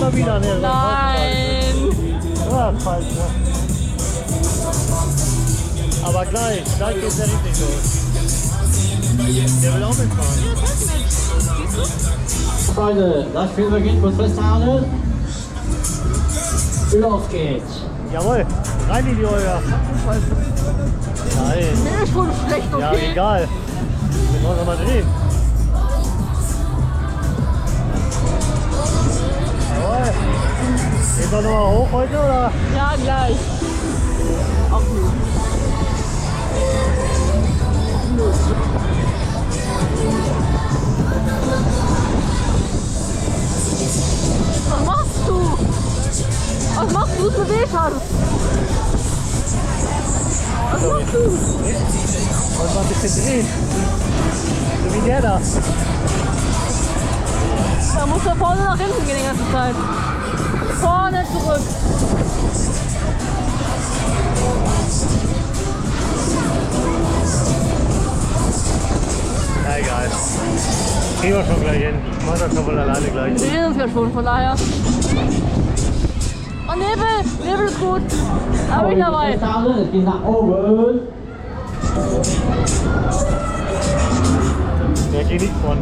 immer wieder. Ne, Nein. Ja, falsch, ne? Aber gleich geht's ja richtig los. Der will auch mitfahren. Freunde, das Spiel beginnt, muss festhalten. Los geht's. Jawohl, rein in die Olga. Nein. Der ist schon schlecht, okay? Ja, egal. Wir wollen mal drehen. Jawohl. Gehen wir nochmal hoch heute, oder? Ja, gleich. Auch gut. Was machst du? Was machst du, du weh hast? Was machst du? Wollen wir ein bisschen drehen? So wie der da. Da musst du vorne nach hinten gehen die ganze Zeit. Vorne zurück. Ja, egal. Kriegen wir schon gleich hin. Ich mach das doch wohl alleine gleich. Wir sehen uns ja schon, von daher. Oh, Nebel! Nebel ist gut. Da bin ich dabei. Es geht nach oben. Der geht nichts von.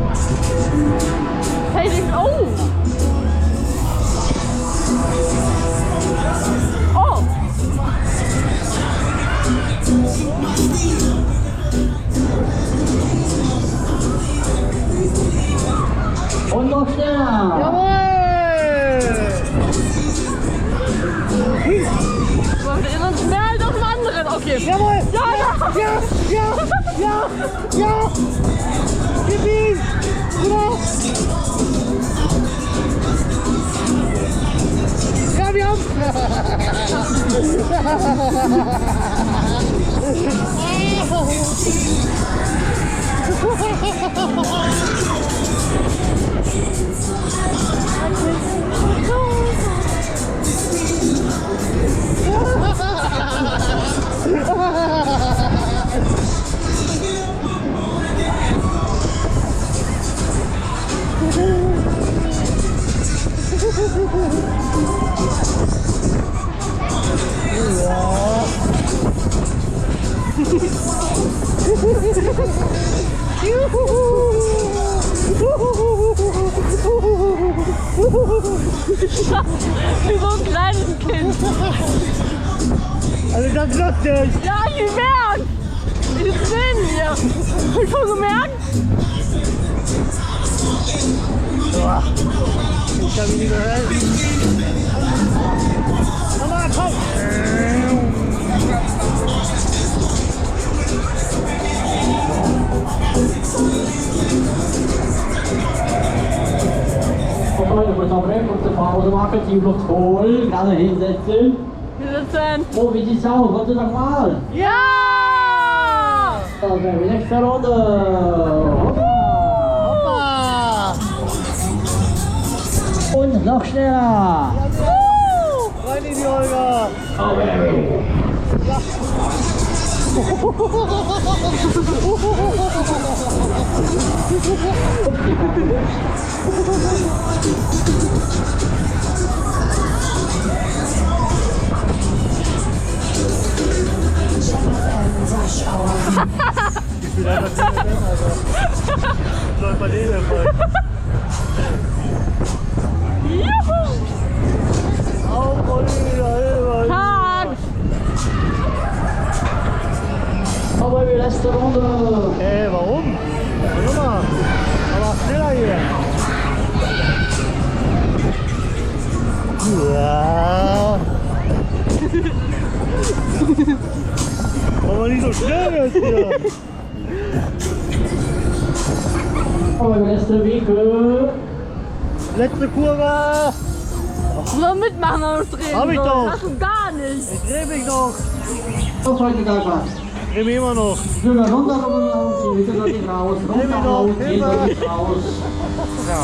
Hey, oh! Oh! Und noch schneller. Jawohl! Wir sind mehr als auf dem anderen. Okay. Jawohl! Ja, ja! Ja! Gib ihn! Genau! Ja, wir haben's! Wie so ein kleines Kind. Also das ist lustig! Ja, ich merke! Ich bin hier. Hast du schon gemerkt? Boah. Ich kann mich nicht mehr helfen. Nochmal, komm! Freunde, kurz aufbrechen, kurze Pause machen, Teamluft holen, gerade hinsetzen. Wir sitzen. Oh, wie sieht's aus? Wollt ihr nochmal? Ja! Okay, die nächste Runde. Hoppa! Und noch schneller. Rein in die Olga! Okay. Ich bin einfach nicht mehr drin, Alter. Läuft bei denen voll. Juhu! Auf, Olga, Tag! Aber die letzte Runde. Warum? Warte mal. Aber schneller hier. Ja. Aber nicht so schnell jetzt hier. Aber die letzte Winkel. Letzte Kurve. Du sollst mitmachen, wenn du drehen Hab ich sollst. doch. Hast du gar nicht. Ich dreh mich noch. Was heute da was? Ich dreh mich immer noch. Schöner runter, wieder raus, runter, raus, Immer. wieder raus. Ja.